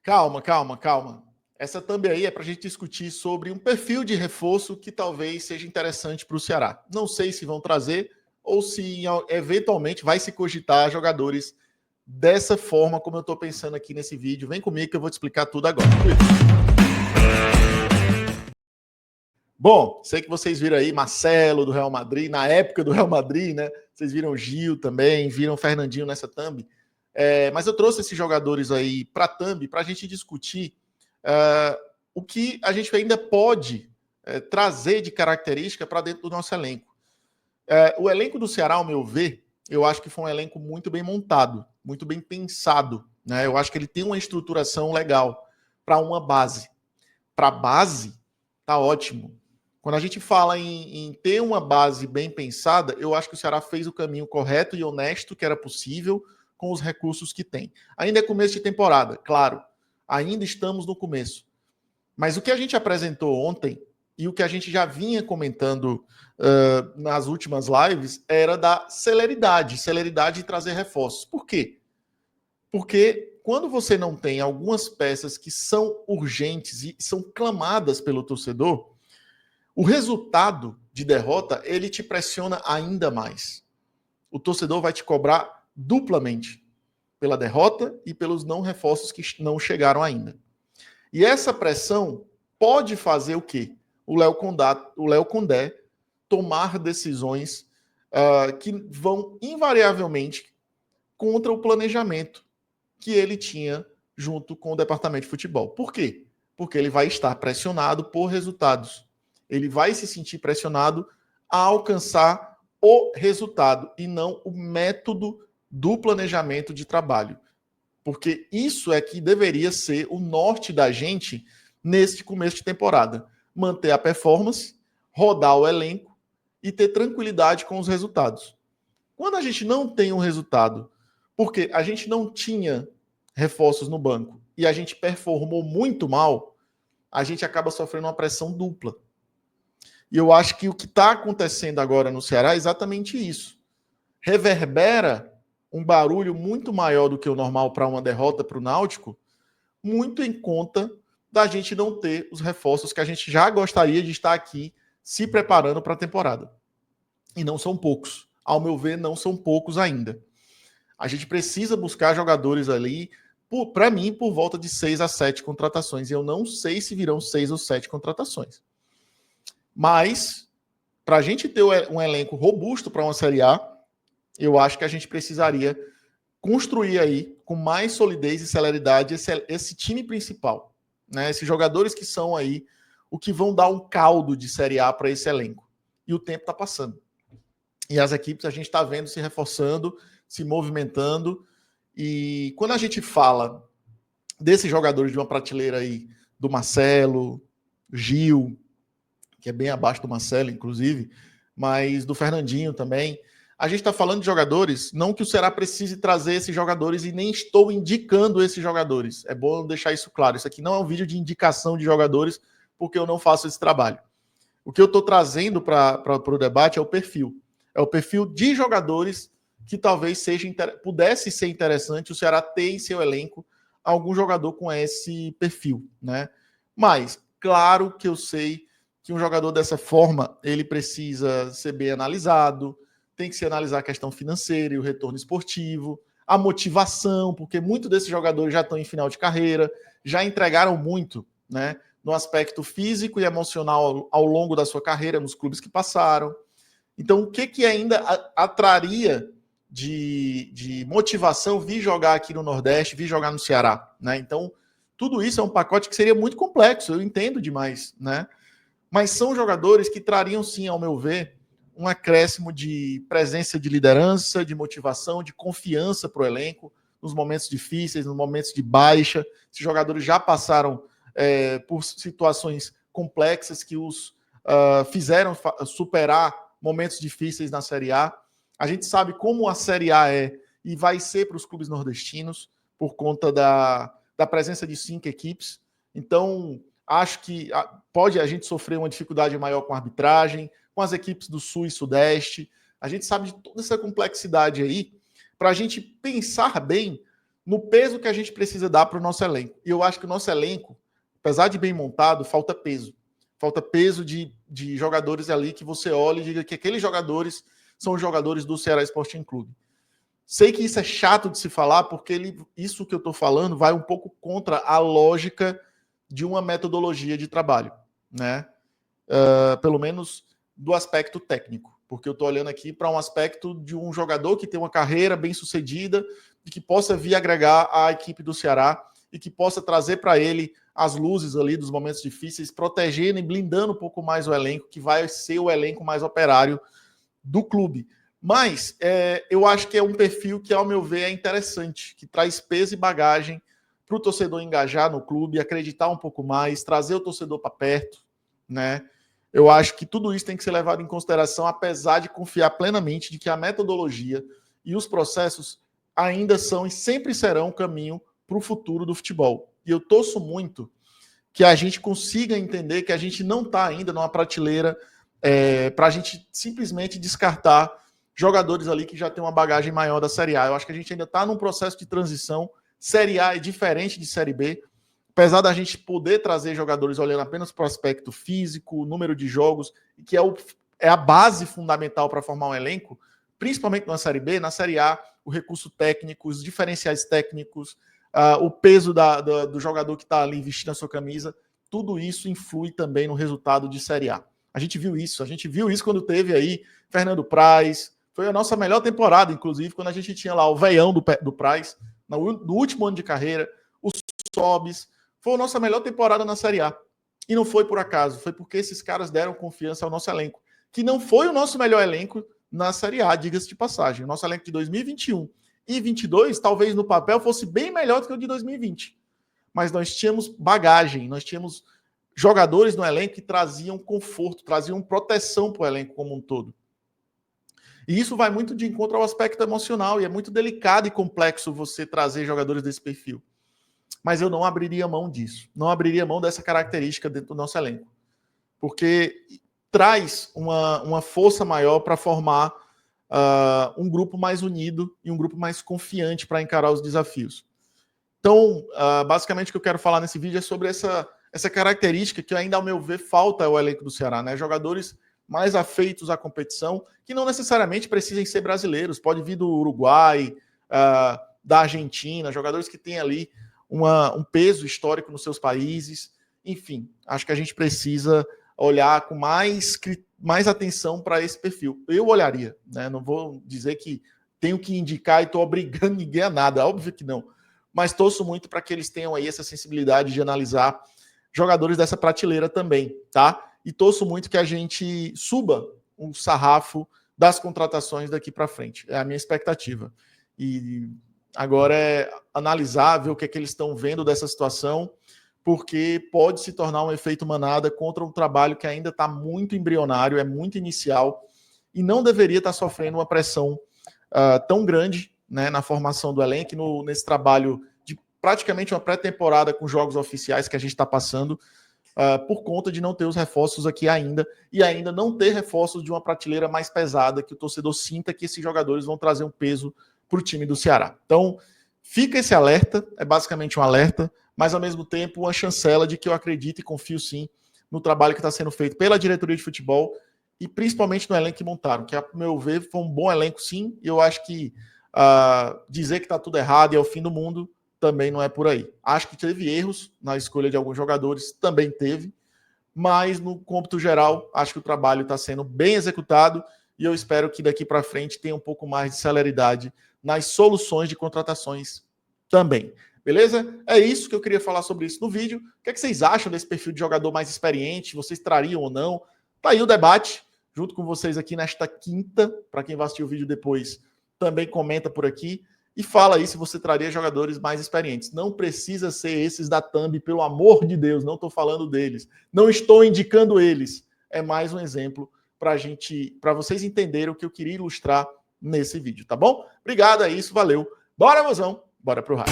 Calma, calma, calma. Essa thumb aí é para a gente discutir sobre um perfil de reforço que talvez seja interessante para o Ceará. Não sei se vão trazer ou se eventualmente vai se cogitar jogadores dessa forma como eu estou pensando aqui nesse vídeo. Vem comigo que eu vou te explicar tudo agora. Bom, sei que vocês viram aí Marcelo do Real Madrid, na época do Real Madrid, né? Vocês viram Gil também, viram Fernandinho nessa thumb. Mas eu trouxe esses jogadores aí para a thumb para a gente discutir o que a gente ainda pode trazer de característica para dentro do nosso elenco. O elenco do Ceará, ao meu ver, eu acho que foi um elenco muito bem montado, muito bem pensado. Né? Eu acho que ele tem uma estruturação legal para uma base. Para a base, tá ótimo. Quando a gente fala em ter uma base bem pensada, eu acho que o Ceará fez o caminho correto e honesto que era possível com os recursos que tem. Ainda é começo de temporada, claro. Ainda estamos no começo. Mas o que a gente apresentou ontem e o que a gente já vinha comentando nas últimas lives era da celeridade de trazer reforços. Por quê? Porque quando você não tem algumas peças que são urgentes e são clamadas pelo torcedor, o resultado de derrota, ele te pressiona ainda mais. O torcedor vai te cobrar duplamente pela derrota e pelos não reforços que não chegaram ainda. E essa pressão pode fazer o quê? O Léo Condé tomar decisões que vão invariavelmente contra o planejamento que ele tinha junto com o departamento de futebol. Por quê? Porque ele vai estar pressionado por resultados. Ele vai se sentir pressionado a alcançar o resultado e não o método do planejamento de trabalho. Porque isso é que deveria ser o norte da gente neste começo de temporada. Manter a performance, rodar o elenco e ter tranquilidade com os resultados. Quando a gente não tem um resultado, porque a gente não tinha reforços no banco e a gente performou muito mal, a gente acaba sofrendo uma pressão dupla. E eu acho que o que está acontecendo agora no Ceará é exatamente isso. Reverbera um barulho muito maior do que o normal para uma derrota para o Náutico, muito em conta da gente não ter os reforços que a gente já gostaria de estar aqui se preparando para a temporada. E não são poucos. Ao meu ver, não são poucos ainda. A gente precisa buscar jogadores ali, para mim, por volta de 6 a 7 contratações. E eu não sei se virão 6 ou 7 contratações. Mas, para a gente ter um elenco robusto para uma Série A, eu acho que a gente precisaria construir aí, com mais solidez e celeridade, esse time principal. Né? Esses jogadores que são aí o que vão dar um caldo de Série A para esse elenco. E o tempo está passando. E as equipes a gente está vendo se reforçando, se movimentando. E quando a gente fala desses jogadores de uma prateleira aí, do Marcelo, Gil, que é bem abaixo do Marcelo, inclusive, mas do Fernandinho também, a gente está falando de jogadores, não que o Ceará precise trazer esses jogadores e nem estou indicando esses jogadores. É bom deixar isso claro. Isso aqui não é um vídeo de indicação de jogadores, porque eu não faço esse trabalho. O que eu estou trazendo para o debate é o perfil. É o perfil de jogadores que talvez pudesse ser interessante o Ceará ter em seu elenco algum jogador com esse perfil. Né? Mas, claro que eu sei que um jogador dessa forma, ele precisa ser bem analisado, tem que se analisar a questão financeira e o retorno esportivo, a motivação, porque muitos desses jogadores já estão em final de carreira, já entregaram muito, né, no aspecto físico e emocional ao longo da sua carreira, nos clubes que passaram. Então, o que ainda atraria de motivação vir jogar aqui no Nordeste, vir jogar no Ceará? Né? Então, tudo isso é um pacote que seria muito complexo, eu entendo demais, né? Mas são jogadores que trariam, sim, ao meu ver, um acréscimo de presença de liderança, de motivação, de confiança para o elenco, nos momentos difíceis, nos momentos de baixa. Esses jogadores já passaram por situações complexas que os fizeram superar momentos difíceis na Série A. A gente sabe como a Série A é e vai ser para os clubes nordestinos, por conta da presença de 5 equipes. Então, acho que pode a gente sofrer uma dificuldade maior com a arbitragem, com as equipes do Sul e Sudeste. A gente sabe de toda essa complexidade aí. Para a gente pensar bem, no peso que a gente precisa dar para o nosso elenco. E eu acho que o nosso elenco, apesar de bem montado, falta peso. Falta peso de jogadores ali que você olha e diga que aqueles jogadores são os jogadores do Ceará Sporting Clube. Sei que isso é chato de se falar, porque isso que eu estou falando vai um pouco contra a lógica de uma metodologia de trabalho, né? Pelo menos do aspecto técnico, porque eu estou olhando aqui para um aspecto de um jogador que tem uma carreira bem sucedida e que possa vir agregar à equipe do Ceará e que possa trazer para ele as luzes ali dos momentos difíceis, protegendo e blindando um pouco mais o elenco, que vai ser o elenco mais operário do clube. Mas eu acho que é um perfil que, ao meu ver, é interessante, que traz peso e bagagem para o torcedor engajar no clube, acreditar um pouco mais, trazer o torcedor para perto, né? Eu acho que tudo isso tem que ser levado em consideração, apesar de confiar plenamente de que a metodologia e os processos ainda são e sempre serão um caminho para o futuro do futebol. E eu torço muito que a gente consiga entender que a gente não está ainda numa prateleira para a gente simplesmente descartar jogadores ali que já têm uma bagagem maior da Série A. Eu acho que a gente ainda está num processo de transição. Série A é diferente de Série B. Apesar da gente poder trazer jogadores olhando apenas para o aspecto físico, o número de jogos, que é a base fundamental para formar um elenco, principalmente na Série B, na Série A, o recurso técnico, os diferenciais técnicos, o peso do jogador que está ali vestindo a sua camisa, tudo isso influi também no resultado de Série A. A gente viu isso quando teve aí Fernando Praz, foi a nossa melhor temporada, inclusive, quando a gente tinha lá o veião do Praz, no último ano de carreira, o Sobis, foi a nossa melhor temporada na Série A. E não foi por acaso, foi porque esses caras deram confiança ao nosso elenco, que não foi o nosso melhor elenco na Série A, diga-se de passagem. O nosso elenco de 2021 e 2022, talvez no papel, fosse bem melhor do que o de 2020. Mas nós tínhamos bagagem, nós tínhamos jogadores no elenco que traziam conforto, traziam proteção para o elenco como um todo. E isso vai muito de encontro ao aspecto emocional, e é muito delicado e complexo você trazer jogadores desse perfil. Mas eu não abriria mão disso, não abriria mão dessa característica dentro do nosso elenco, porque traz uma força maior para formar um grupo mais unido e um grupo mais confiante para encarar os desafios. Então, basicamente o que eu quero falar nesse vídeo é sobre essa característica que ainda, ao meu ver, falta ao elenco do Ceará, né? Jogadores mais afeitos à competição, que não necessariamente precisem ser brasileiros, pode vir do Uruguai, da Argentina, jogadores que têm ali um peso histórico nos seus países. Enfim, acho que a gente precisa olhar com mais atenção para esse perfil. Eu olharia, né? Não vou dizer que tenho que indicar e estou obrigando ninguém a nada, óbvio que não. Mas torço muito para que eles tenham aí essa sensibilidade de analisar jogadores dessa prateleira também, tá? E torço muito que a gente suba um sarrafo das contratações daqui para frente. É a minha expectativa. E agora é analisar, ver o que é que eles estão vendo dessa situação, porque pode se tornar um efeito manada contra um trabalho que ainda está muito embrionário, é muito inicial, e não deveria estar sofrendo uma pressão tão grande, né, na formação do elenco, nesse trabalho de praticamente uma pré-temporada com jogos oficiais que a gente está passando, por conta de não ter os reforços aqui ainda, e ainda não ter reforços de uma prateleira mais pesada, que o torcedor sinta que esses jogadores vão trazer um peso para o time do Ceará. Então, fica esse alerta, é basicamente um alerta, mas ao mesmo tempo uma chancela de que eu acredito e confio sim no trabalho que está sendo feito pela diretoria de futebol e principalmente no elenco que montaram, que, a meu ver, foi um bom elenco sim, e eu acho que dizer que está tudo errado e é o fim do mundo também não é por aí. Acho que teve erros na escolha de alguns jogadores, também teve, mas no cômputo geral, acho que o trabalho está sendo bem executado e eu espero que daqui para frente tenha um pouco mais de celeridade nas soluções de contratações também. Beleza? É isso que eu queria falar sobre isso no vídeo. O que é que vocês acham desse perfil de jogador mais experiente? Vocês trariam ou não? Tá aí o debate, junto com vocês aqui nesta quinta. Para quem vai assistir o vídeo depois, também comenta por aqui. E fala aí se você traria jogadores mais experientes. Não precisa ser esses da Thumb, pelo amor de Deus, não estou falando deles. Não estou indicando eles. É mais um exemplo para vocês entenderem o que eu queria ilustrar nesse vídeo, tá bom? Obrigado, é isso, valeu. Bora, mozão, bora pro raio.